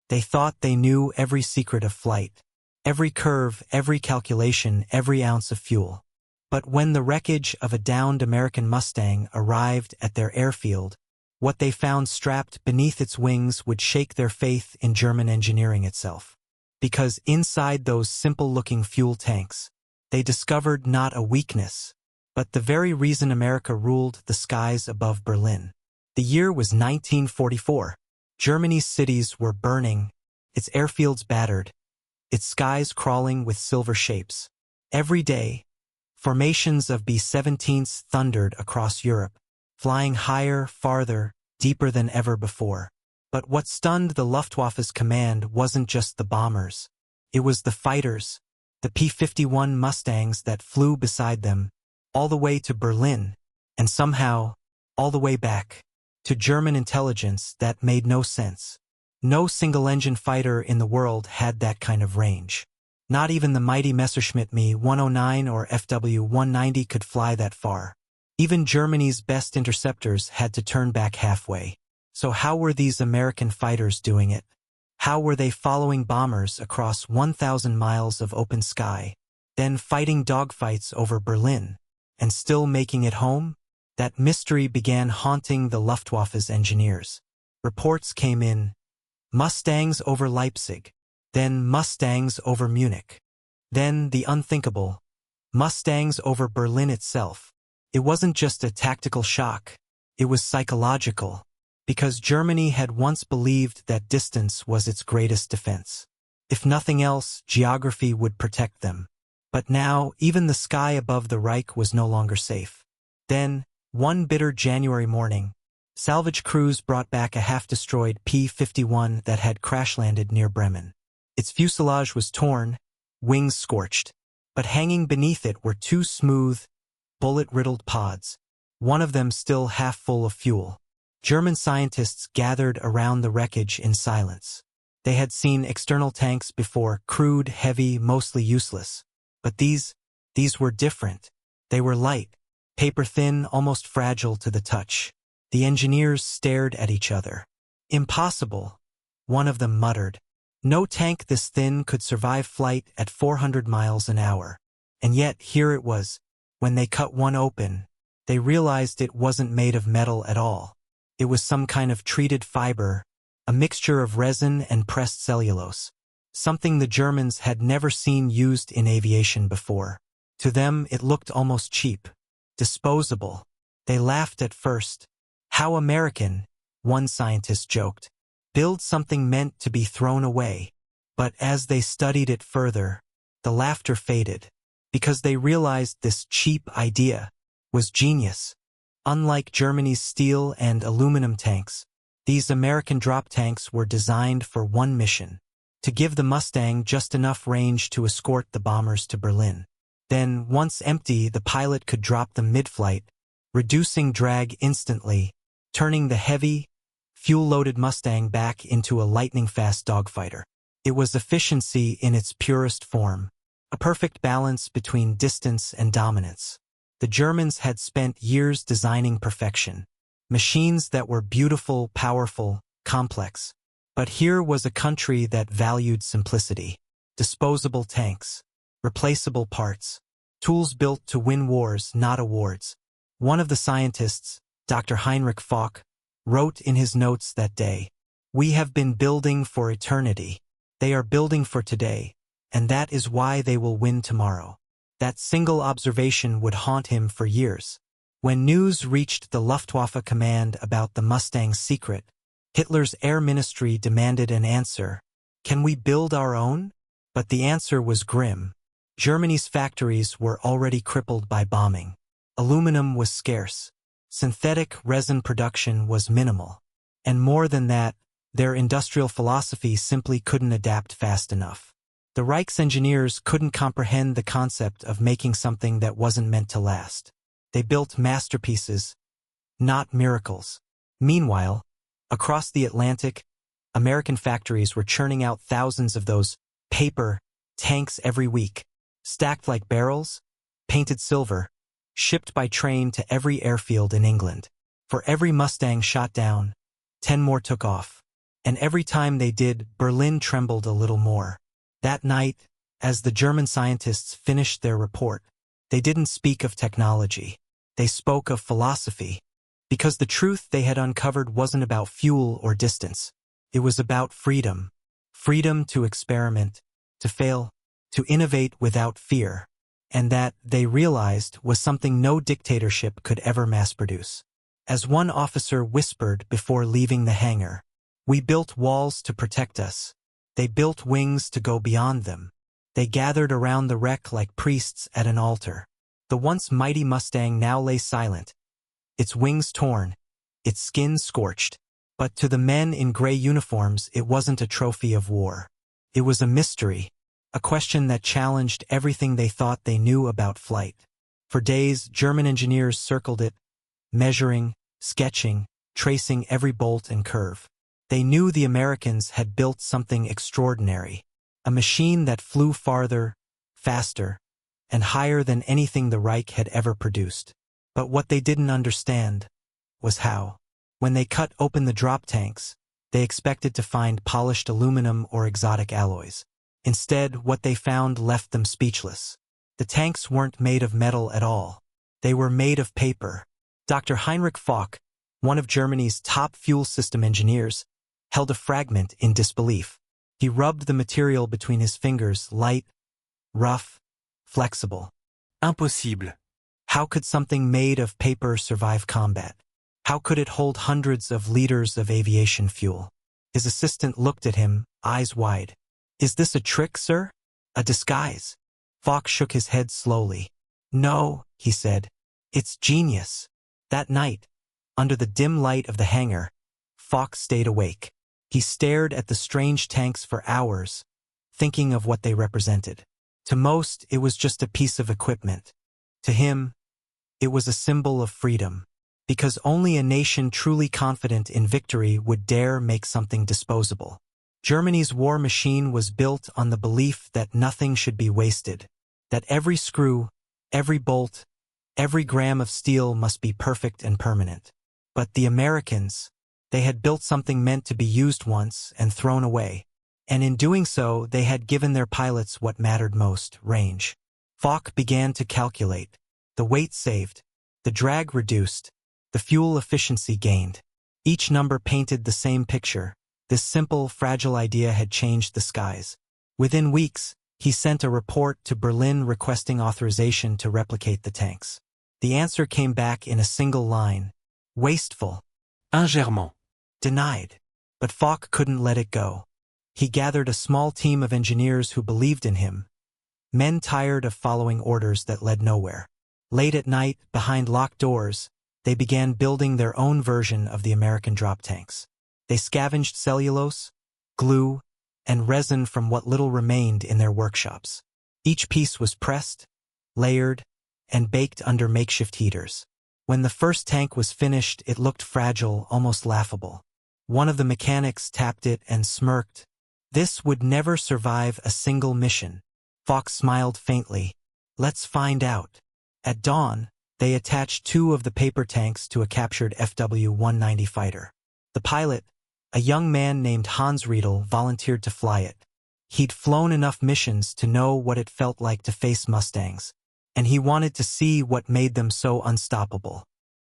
They thought they knew every secret of flight, every curve, every calculation, every ounce of fuel. But when the wreckage of a downed American Mustang arrived at their airfield, what they found strapped beneath its wings would shake their faith in German engineering itself. Because inside those simple-looking fuel tanks, they discovered not a weakness, but the very reason America ruled the skies above Berlin. The year was 1944. Germany's cities were burning, its airfields battered, its skies crawling with silver shapes. Every day, formations of B-17s thundered across Europe, flying higher, farther, deeper than ever before. But what stunned the Luftwaffe's command wasn't just the bombers. It was the fighters, the P-51 Mustangs that flew beside them, all the way to Berlin, and somehow, all the way back, to German intelligence that made no sense. No single-engine fighter in the world had that kind of range. Not even the mighty Messerschmitt Me-109 or FW-190 could fly that far. Even Germany's best interceptors had to turn back halfway. So how were these American fighters doing it? How were they following bombers across 1,000 miles of open sky, then fighting dogfights over Berlin, and still making it home? That mystery began haunting the Luftwaffe's engineers. Reports came in, Mustangs over Leipzig, then Mustangs over Munich, then the unthinkable, Mustangs over Berlin itself. It wasn't just a tactical shock, it was psychological, because Germany had once believed that distance was its greatest defense. If nothing else, geography would protect them. But now, even the sky above the Reich was no longer safe. Then, one bitter January morning, salvage crews brought back a half-destroyed P-51 that had crash-landed near Bremen. Its fuselage was torn, wings scorched, but hanging beneath it were two smooth, bullet-riddled pods, one of them still half full of fuel. German scientists gathered around the wreckage in silence. They had seen external tanks before, crude, heavy, mostly useless. But these were different. They were light, paper-thin, almost fragile to the touch. The engineers stared at each other. Impossible, one of them muttered. No tank this thin could survive flight at 400 miles an hour. And yet, here it was. When they cut one open, they realized it wasn't made of metal at all. It was some kind of treated fiber, a mixture of resin and pressed cellulose. Something the Germans had never seen used in aviation before. To them, it looked almost cheap, disposable. They laughed at first. How American, one scientist joked. Build something meant to be thrown away. But as they studied it further, the laughter faded, because they realized this cheap idea was genius. Unlike Germany's steel and aluminum tanks, these American drop tanks were designed for one mission: to give the Mustang just enough range to escort the bombers to Berlin. Then, once empty, the pilot could drop them mid-flight, reducing drag instantly, turning the heavy, fuel-loaded Mustang back into a lightning-fast dogfighter. It was efficiency in its purest form, a perfect balance between distance and dominance. The Germans had spent years designing perfection, machines that were beautiful, powerful, complex. But here was a country that valued simplicity. Disposable tanks, replaceable parts, tools built to win wars, not awards. One of the scientists, Dr. Heinrich Falk, wrote in his notes that day, "We have been building for eternity. They are building for today, and that is why they will win tomorrow." That single observation would haunt him for years. When news reached the Luftwaffe command about the Mustang's secret, Hitler's air ministry demanded an answer. Can we build our own? But the answer was grim. Germany's factories were already crippled by bombing. Aluminum was scarce. Synthetic resin production was minimal. And more than that, their industrial philosophy simply couldn't adapt fast enough. The Reich's engineers couldn't comprehend the concept of making something that wasn't meant to last. They built masterpieces, not miracles. Meanwhile, across the Atlantic, American factories were churning out thousands of those paper tanks every week, stacked like barrels, painted silver, shipped by train to every airfield in England. For every Mustang shot down, 10 more took off. And every time they did, Berlin trembled a little more. That night, as the German scientists finished their report, they didn't speak of technology. They spoke of philosophy. Because the truth they had uncovered wasn't about fuel or distance. It was about freedom. Freedom to experiment, to fail, to innovate without fear. And that, they realized, was something no dictatorship could ever mass-produce. As one officer whispered before leaving the hangar, "We built walls to protect us. They built wings to go beyond them." They gathered around the wreck like priests at an altar. The once mighty Mustang now lay silent, its wings torn, its skin scorched. But to the men in gray uniforms, it wasn't a trophy of war. It was a mystery, a question that challenged everything they thought they knew about flight. For days, German engineers circled it, measuring, sketching, tracing every bolt and curve. They knew the Americans had built something extraordinary, a machine that flew farther, faster, and higher than anything the Reich had ever produced. But what they didn't understand was how. When they cut open the drop tanks, they expected to find polished aluminum or exotic alloys. Instead, what they found left them speechless. The tanks weren't made of metal at all. They were made of paper. Dr. Heinrich Falk, one of Germany's top fuel system engineers, held a fragment in disbelief. He rubbed the material between his fingers, light, rough, flexible. Impossible. How could something made of paper survive combat? How could it hold hundreds of liters of aviation fuel? His assistant looked at him, eyes wide. "Is this a trick, sir? A disguise?" Falk shook his head slowly. "No," he said. "It's genius." That night, under the dim light of the hangar, Falk stayed awake. He stared at the strange tanks for hours, thinking of what they represented. To most, it was just a piece of equipment. To him, it was a symbol of freedom, because only a nation truly confident in victory would dare make something disposable. Germany's war machine was built on the belief that nothing should be wasted, that every screw, every bolt, every gram of steel must be perfect and permanent. But the Americans, they had built something meant to be used once and thrown away. And in doing so, they had given their pilots what mattered most, range. Falk began to calculate. The weight saved, the drag reduced, the fuel efficiency gained. Each number painted the same picture. This simple, fragile idea had changed the skies. Within weeks, he sent a report to Berlin requesting authorization to replicate the tanks. The answer came back in a single line. Wasteful. Ingerman. Denied. But Falk couldn't let it go. He gathered a small team of engineers who believed in him, men tired of following orders that led nowhere. Late at night, behind locked doors, they began building their own version of the American drop tanks. They scavenged cellulose, glue, and resin from what little remained in their workshops. Each piece was pressed, layered, and baked under makeshift heaters. When the first tank was finished, it looked fragile, almost laughable. One of the mechanics tapped it and smirked. This would never survive a single mission. Falk smiled faintly. Let's find out. At dawn, they attached 2 of the paper tanks to a captured FW-190 fighter. The pilot, a young man named Hans Riedel, volunteered to fly it. He'd flown enough missions to know what it felt like to face Mustangs, and he wanted to see what made them so unstoppable.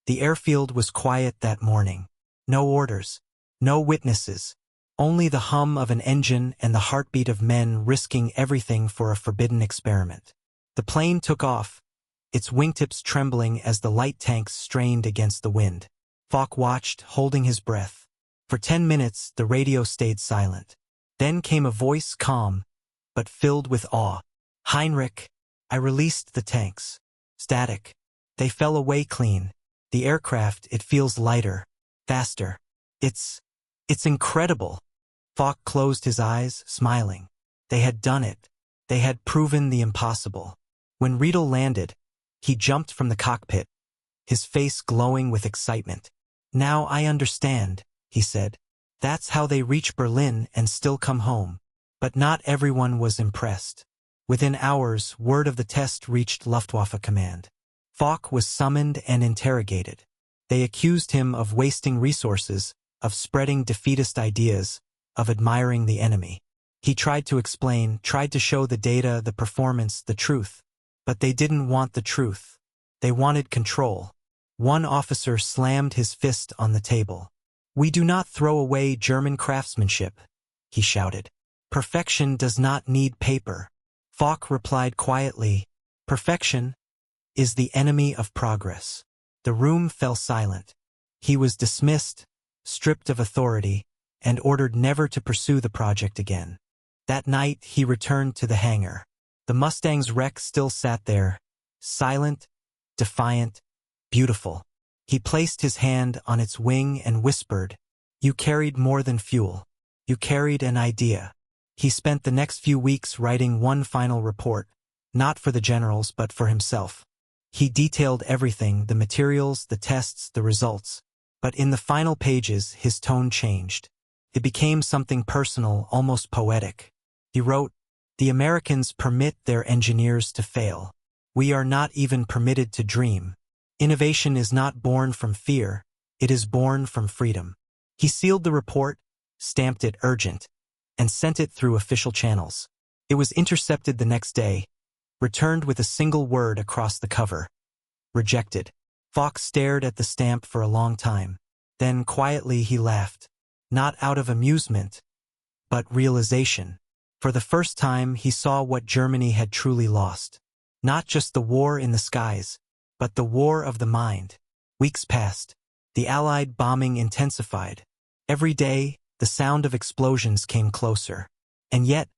The airfield was quiet that morning. No orders, no witnesses, only the hum of an engine and the heartbeat of men risking everything for a forbidden experiment. The plane took off, its wingtips trembling as the light tanks strained against the wind. Falk watched, holding his breath. For 10 minutes, the radio stayed silent. Then came a voice, calm, but filled with awe. "Heinrich, I released the tanks. Static. They fell away clean. The aircraft, it feels lighter, faster. It's incredible." Falk closed his eyes, smiling. They had done it. They had proven the impossible. When Riedel landed, he jumped from the cockpit, his face glowing with excitement. "Now I understand," he said. "That's how they reach Berlin and still come home." But not everyone was impressed. Within hours, word of the test reached Luftwaffe command. Falk was summoned and interrogated. They accused him of wasting resources, of spreading defeatist ideas, of admiring the enemy. He tried to explain, tried to show the data, the performance, the truth. But they didn't want the truth. They wanted control. One officer slammed his fist on the table. "We do not throw away German craftsmanship," he shouted. "Perfection does not need paper." Falk replied quietly, "Perfection is the enemy of progress." The room fell silent. He was dismissed, stripped of authority, and ordered never to pursue the project again. That night he returned to the hangar. The Mustang's wreck still sat there, silent, defiant, beautiful. He placed his hand on its wing and whispered, "You carried more than fuel. You carried an idea." He spent the next few weeks writing one final report, not for the generals but for himself. He detailed everything, the materials, the tests, the results. But in the final pages, his tone changed. It became something personal, almost poetic. He wrote, "The Americans permit their engineers to fail. We are not even permitted to dream. Innovation is not born from fear, it is born from freedom." He sealed the report, stamped it urgent, and sent it through official channels. It was intercepted the next day, returned with a single word across the cover: "Rejected." Falk stared at the stamp for a long time. Then quietly he laughed, not out of amusement, but realization. For the first time he saw what Germany had truly lost. Not just the war in the skies, but the war of the mind. Weeks passed. The Allied bombing intensified. Every day, the sound of explosions came closer. And yet,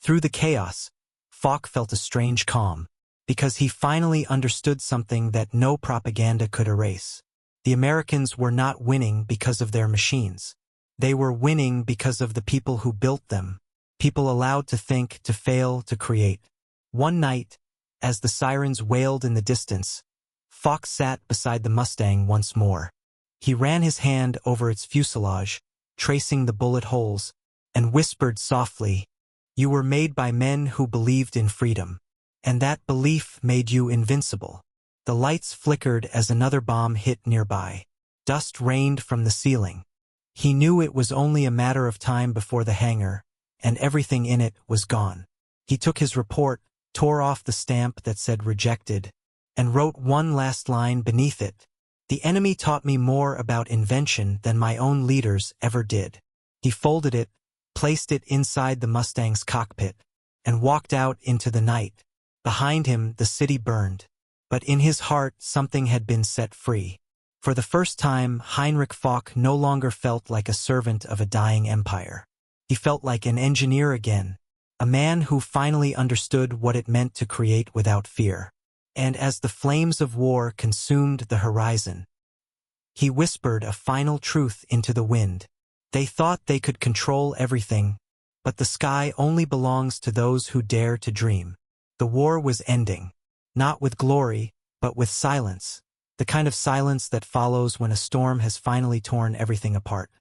through the chaos, Falk felt a strange calm, because he finally understood something that no propaganda could erase. The Americans were not winning because of their machines. They were winning because of the people who built them, people allowed to think, to fail, to create. One night, as the sirens wailed in the distance, Falk sat beside the Mustang once more. He ran his hand over its fuselage, tracing the bullet holes, and whispered softly, "You were made by men who believed in freedom. And that belief made you invincible." The lights flickered as another bomb hit nearby. Dust rained from the ceiling. He knew it was only a matter of time before the hangar, and everything in it was gone. He took his report, tore off the stamp that said "Rejected," and wrote one last line beneath it: "The enemy taught me more about invention than my own leaders ever did." He folded it, placed it inside the Mustang's cockpit, and walked out into the night. Behind him, the city burned. But in his heart, something had been set free. For the first time, Heinrich Falk no longer felt like a servant of a dying empire. He felt like an engineer again, a man who finally understood what it meant to create without fear. And as the flames of war consumed the horizon, he whispered a final truth into the wind. They thought they could control everything, but the sky only belongs to those who dare to dream. The war was ending, not with glory, but with silence, the kind of silence that follows when a storm has finally torn everything apart.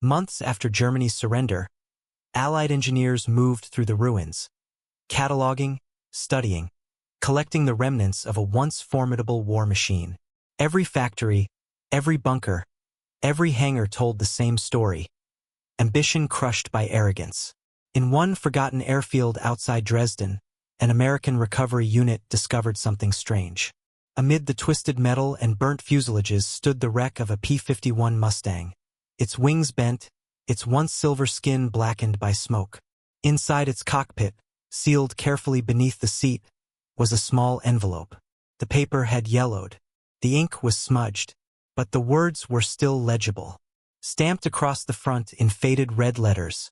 Months after Germany's surrender, Allied engineers moved through the ruins, cataloging, studying, collecting the remnants of a once formidable war machine. Every factory, every bunker, every hangar told the same story: ambition crushed by arrogance. In one forgotten airfield outside Dresden, an American recovery unit discovered something strange. Amid the twisted metal and burnt fuselages stood the wreck of a P-51 Mustang, its wings bent, its once silver skin blackened by smoke. Inside its cockpit, sealed carefully beneath the seat, was a small envelope. The paper had yellowed. The ink was smudged, but the words were still legible. Stamped across the front in faded red letters: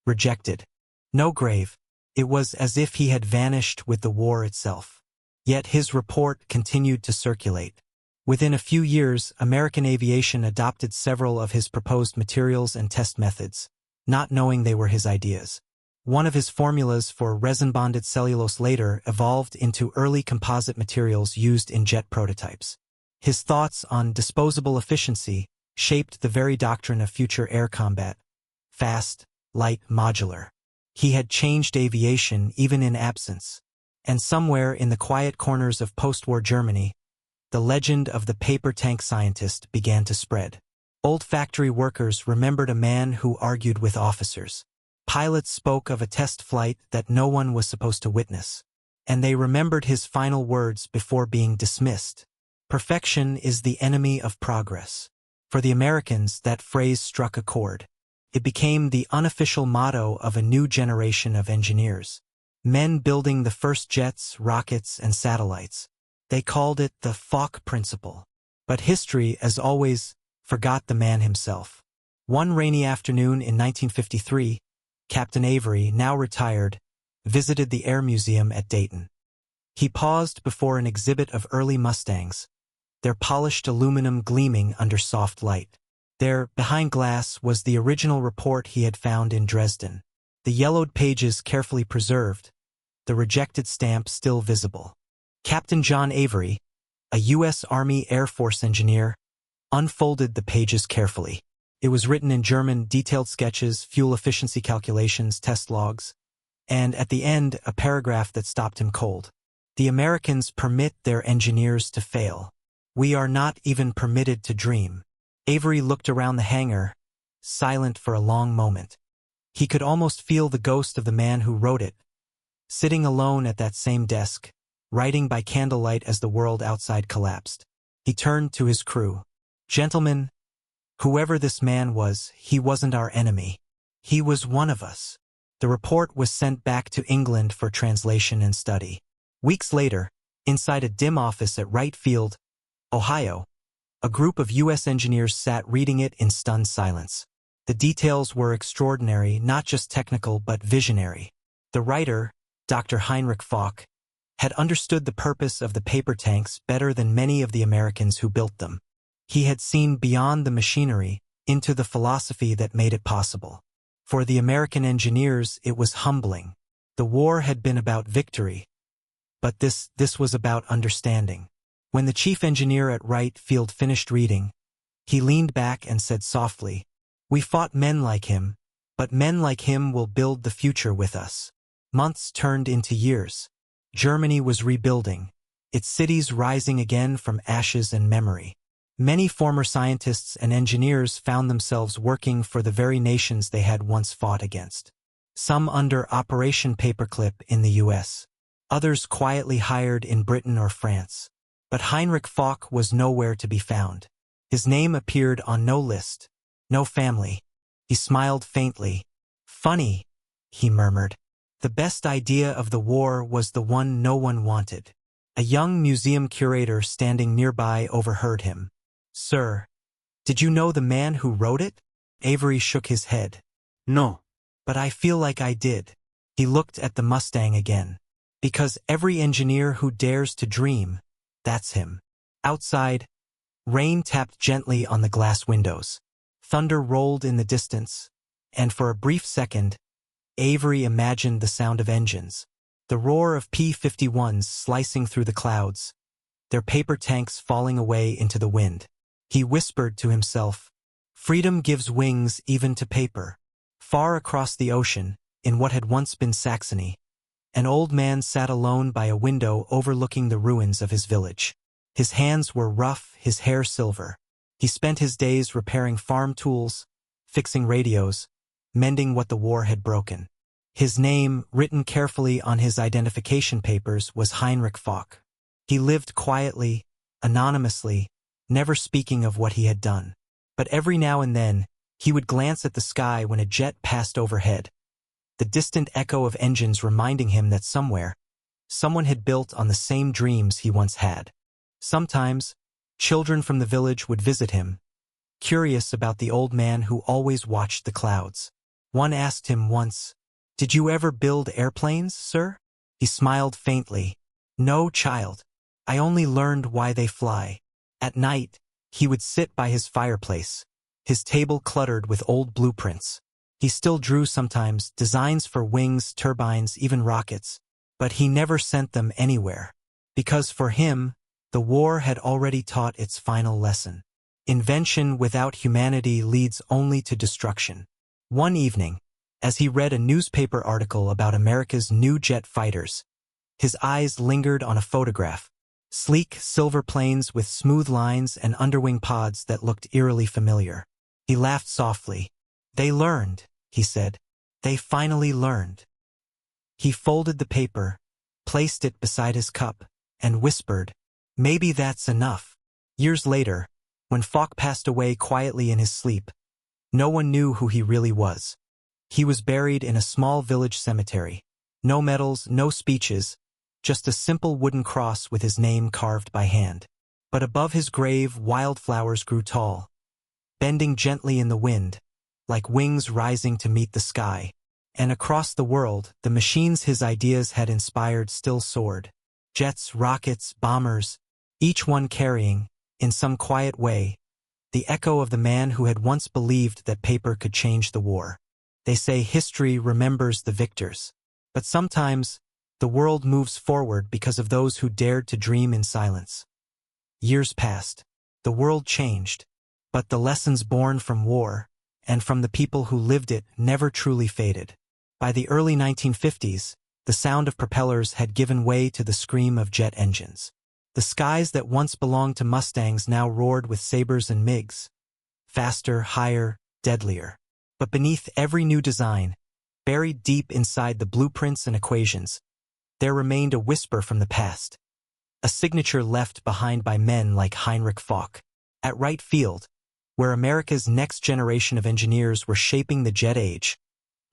"Rejected." No grave. It was as if he had vanished with the war itself. Yet his report continued to circulate. Within a few years, American aviation adopted several of his proposed materials and test methods, not knowing they were his ideas. One of his formulas for resin-bonded cellulose later evolved into early composite materials used in jet prototypes. His thoughts on disposable efficiency shaped the very doctrine of future air combat: fast, light, modular. He had changed aviation even in absence. And somewhere in the quiet corners of post-war Germany, the legend of the paper tank scientist began to spread. Old factory workers remembered a man who argued with officers. Pilots spoke of a test flight that no one was supposed to witness. And they remembered his final words before being dismissed. Perfection is the enemy of progress. For the Americans, that phrase struck a chord. It became the unofficial motto of a new generation of engineers. Men building the first jets, rockets, and satellites. They called it the Falk principle. But history, as always, forgot the man himself. One rainy afternoon in 1953, Captain Avery, now retired, visited the Air Museum at Dayton. He paused before an exhibit of early Mustangs, their polished aluminum gleaming under soft light. There, behind glass, was the original report he had found in Dresden. The yellowed pages carefully preserved, the rejected stamp still visible. Captain John Avery, a U.S. Army Air Force engineer, unfolded the pages carefully. It was written in German, detailed sketches, fuel efficiency calculations, test logs, and at the end, a paragraph that stopped him cold. The Americans permit their engineers to fail. We are not even permitted to dream. Avery looked around the hangar, silent for a long moment. He could almost feel the ghost of the man who wrote it, sitting alone at that same desk, writing by candlelight as the world outside collapsed. He turned to his crew. Gentlemen, whoever this man was, he wasn't our enemy. He was one of us. The report was sent back to England for translation and study. Weeks later, inside a dim office at Wright Field, Ohio, a group of U.S. engineers sat reading it in stunned silence. The details were extraordinary, not just technical but visionary. The writer, Dr. Heinrich Falk, had understood the purpose of the paper tanks better than many of the Americans who built them. He had seen beyond the machinery into the philosophy that made it possible. For the American engineers, it was humbling. The war had been about victory, but this was about understanding. When the chief engineer at Wright Field finished reading, he leaned back and said softly, "We fought men like him, but men like him will build the future with us." Months turned into years. Germany was rebuilding, its cities rising again from ashes and memory. Many former scientists and engineers found themselves working for the very nations they had once fought against. Some under Operation Paperclip in the U.S., others quietly hired in Britain or France. But Heinrich Falk was nowhere to be found. His name appeared on no list, no family. He smiled faintly. "Funny," he murmured. The best idea of the war was the one no one wanted. A young museum curator standing nearby overheard him. "Sir, did you know the man who wrote it?" Avery shook his head. No. "But I feel like I did." He looked at the Mustang again. "Because every engineer who dares to dream, that's him." Outside, rain tapped gently on the glass windows. Thunder rolled in the distance, and for a brief second, Avery imagined the sound of engines, the roar of P-51s slicing through the clouds, their paper tanks falling away into the wind. He whispered to himself, "Freedom gives wings even to paper." Far across the ocean, in what had once been Saxony, an old man sat alone by a window overlooking the ruins of his village. His hands were rough, his hair silver. He spent his days repairing farm tools, fixing radios, mending what the war had broken. His name, written carefully on his identification papers, was Heinrich Falk. He lived quietly, anonymously, never speaking of what he had done. But every now and then, he would glance at the sky when a jet passed overhead, the distant echo of engines reminding him that somewhere, someone had built on the same dreams he once had. Sometimes, children from the village would visit him, curious about the old man who always watched the clouds. One asked him once, "Did you ever build airplanes, sir?" He smiled faintly. "No, child. I only learned why they fly." At night, he would sit by his fireplace, his table cluttered with old blueprints. He still drew sometimes, designs for wings, turbines, even rockets, but he never sent them anywhere. Because for him, the war had already taught its final lesson. Invention without humanity leads only to destruction. One evening, as he read a newspaper article about America's new jet fighters, his eyes lingered on a photograph. Sleek, silver planes with smooth lines and underwing pods that looked eerily familiar. He laughed softly. "They learned," he said. "They finally learned." He folded the paper, placed it beside his cup, and whispered, "Maybe that's enough." Years later, when Falk passed away quietly in his sleep, no one knew who he really was. He was buried in a small village cemetery. No medals, no speeches, just a simple wooden cross with his name carved by hand. But above his grave, wildflowers grew tall, bending gently in the wind, like wings rising to meet the sky. And across the world, the machines his ideas had inspired still soared. Jets, rockets, bombers, each one carrying, in some quiet way, the echo of the man who had once believed that paper could change the war. They say history remembers the victors. But sometimes, the world moves forward because of those who dared to dream in silence. Years passed. The world changed. But the lessons born from war, and from the people who lived it, never truly faded. By the early 1950s, the sound of propellers had given way to the scream of jet engines. The skies that once belonged to Mustangs now roared with Sabres and MiGs. Faster, higher, deadlier. But beneath every new design, buried deep inside the blueprints and equations, there remained a whisper from the past. A signature left behind by men like Heinrich Falk. At Wright Field, where America's next generation of engineers were shaping the jet age,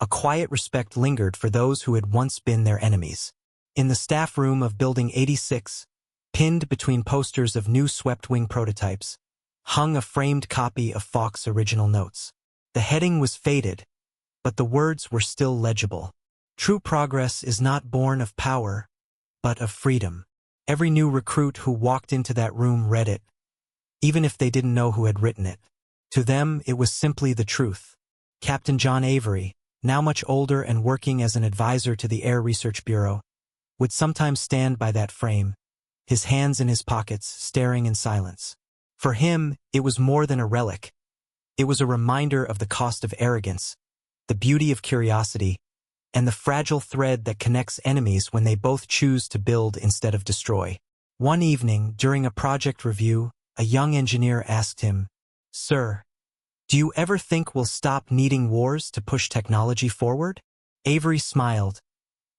a quiet respect lingered for those who had once been their enemies. In the staff room of Building 86, pinned between posters of new swept-wing prototypes, hung a framed copy of Falk's original notes. The heading was faded, but the words were still legible. "True progress is not born of power, but of freedom." Every new recruit who walked into that room read it, even if they didn't know who had written it. To them, it was simply the truth. Captain John Avery, now much older and working as an advisor to the Air Research Bureau, would sometimes stand by that frame, his hands in his pockets, staring in silence. For him, it was more than a relic. It was a reminder of the cost of arrogance, the beauty of curiosity, and the fragile thread that connects enemies when they both choose to build instead of destroy. One evening, during a project review, a young engineer asked him, "Sir, do you ever think we'll stop needing wars to push technology forward?" Avery smiled,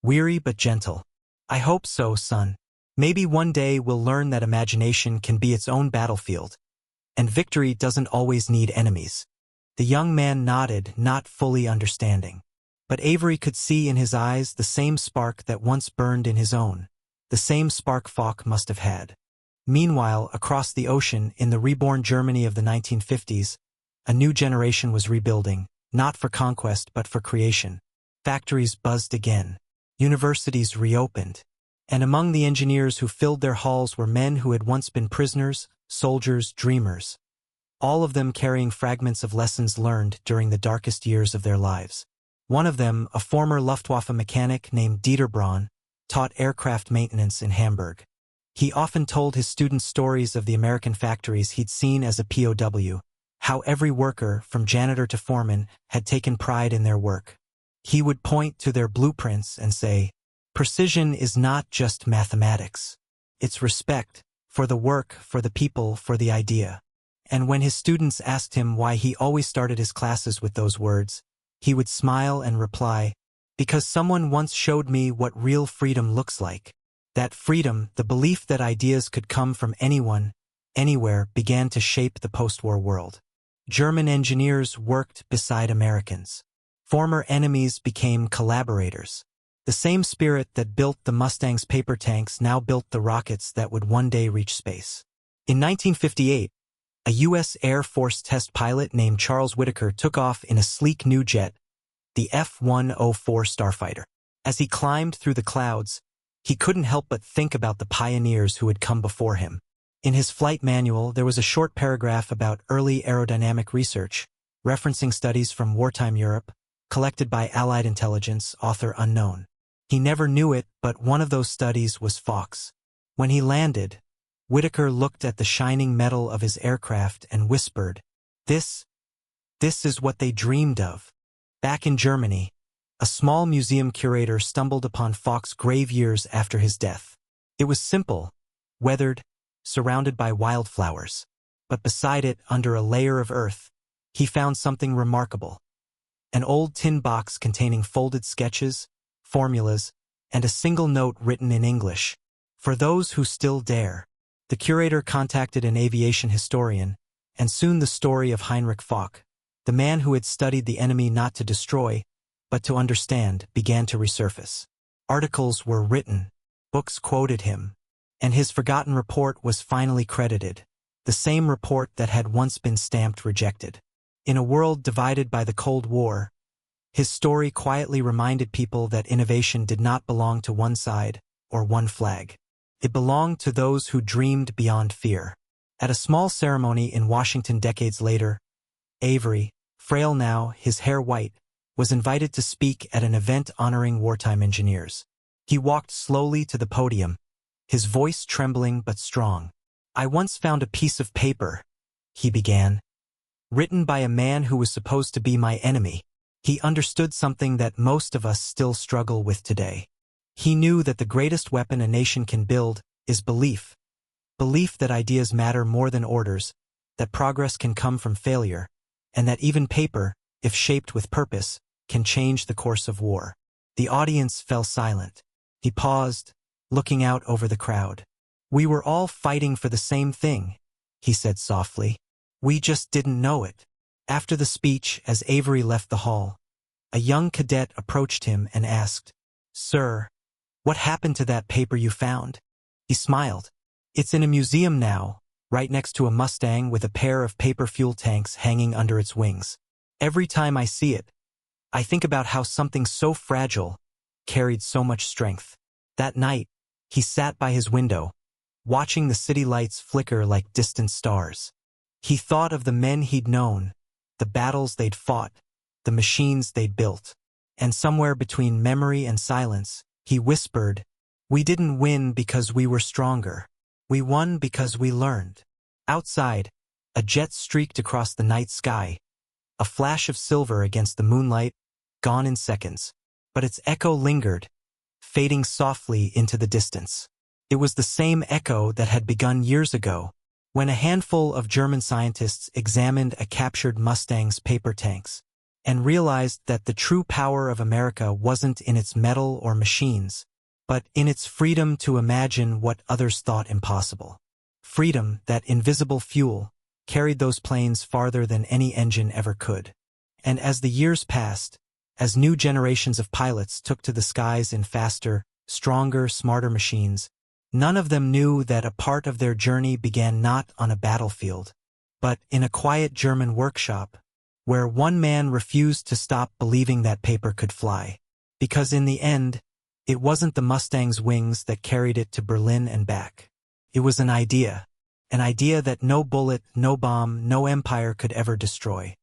weary but gentle. "I hope so, son. Maybe one day we'll learn that imagination can be its own battlefield, and victory doesn't always need enemies." The young man nodded, not fully understanding. But Avery could see in his eyes the same spark that once burned in his own, the same spark Falk must have had. Meanwhile, across the ocean, in the reborn Germany of the 1950s, a new generation was rebuilding, not for conquest but for creation. Factories buzzed again. Universities reopened. And among the engineers who filled their halls were men who had once been prisoners, soldiers, dreamers. All of them carrying fragments of lessons learned during the darkest years of their lives. One of them, a former Luftwaffe mechanic named Dieter Braun, taught aircraft maintenance in Hamburg. He often told his students stories of the American factories he'd seen as a POW, how every worker, from janitor to foreman, had taken pride in their work. He would point to their blueprints and say, "Precision is not just mathematics. It's respect for the work, for the people, for the idea." And when his students asked him why he always started his classes with those words, he would smile and reply, "Because someone once showed me what real freedom looks like." That freedom, the belief that ideas could come from anyone, anywhere, began to shape the post-war world. German engineers worked beside Americans. Former enemies became collaborators. The same spirit that built the Mustang's paper tanks now built the rockets that would one day reach space. In 1958, a U.S. Air Force test pilot named Charles Whitaker took off in a sleek new jet, the F-104 Starfighter. As he climbed through the clouds, he couldn't help but think about the pioneers who had come before him. In his flight manual, there was a short paragraph about early aerodynamic research, referencing studies from wartime Europe, collected by Allied intelligence, author unknown. He never knew it, but one of those studies was Falk's. When he landed, Whitaker looked at the shining metal of his aircraft and whispered, This is what they dreamed of." Back in Germany, a small museum curator stumbled upon Falk's grave years after his death. It was simple, weathered, surrounded by wildflowers. But beside it, under a layer of earth, he found something remarkable. An old tin box containing folded sketches, formulas, and a single note written in English. For those who still dare. The curator contacted an aviation historian, and soon the story of Heinrich Falk, the man who had studied the enemy not to destroy, but to understand, began to resurface. Articles were written, books quoted him, and his forgotten report was finally credited, the same report that had once been stamped rejected. In a world divided by the Cold War, his story quietly reminded people that innovation did not belong to one side or one flag. It belonged to those who dreamed beyond fear. At a small ceremony in Washington decades later, Avery, frail now, his hair white, was invited to speak at an event honoring wartime engineers. He walked slowly to the podium, his voice trembling but strong. "I once found a piece of paper," he began, "written by a man who was supposed to be my enemy." He understood something that most of us still struggle with today. He knew that the greatest weapon a nation can build is belief. Belief that ideas matter more than orders, that progress can come from failure, and that even paper, if shaped with purpose, can change the course of war. The audience fell silent. He paused, looking out over the crowd. "We were all fighting for the same thing," he said softly. "We just didn't know it." After the speech, as Avery left the hall, a young cadet approached him and asked, "Sir, what happened to that paper you found?" He smiled. "It's in a museum now, right next to a Mustang with a pair of paper fuel tanks hanging under its wings. Every time I see it, I think about how something so fragile carried so much strength." That night, he sat by his window, watching the city lights flicker like distant stars. He thought of the men he'd known, the battles they'd fought, the machines they'd built. And somewhere between memory and silence, he whispered, "We didn't win because we were stronger. We won because we learned." Outside, a jet streaked across the night sky, a flash of silver against the moonlight, gone in seconds. But its echo lingered, fading softly into the distance. It was the same echo that had begun years ago, when a handful of German scientists examined a captured Mustang's paper tanks, and realized that the true power of America wasn't in its metal or machines, but in its freedom to imagine what others thought impossible. Freedom, that invisible fuel, carried those planes farther than any engine ever could. And as the years passed, as new generations of pilots took to the skies in faster, stronger, smarter machines, none of them knew that a part of their journey began not on a battlefield, but in a quiet German workshop, where one man refused to stop believing that paper could fly. Because in the end, it wasn't the Mustang's wings that carried it to Berlin and back. It was an idea that no bullet, no bomb, no empire could ever destroy.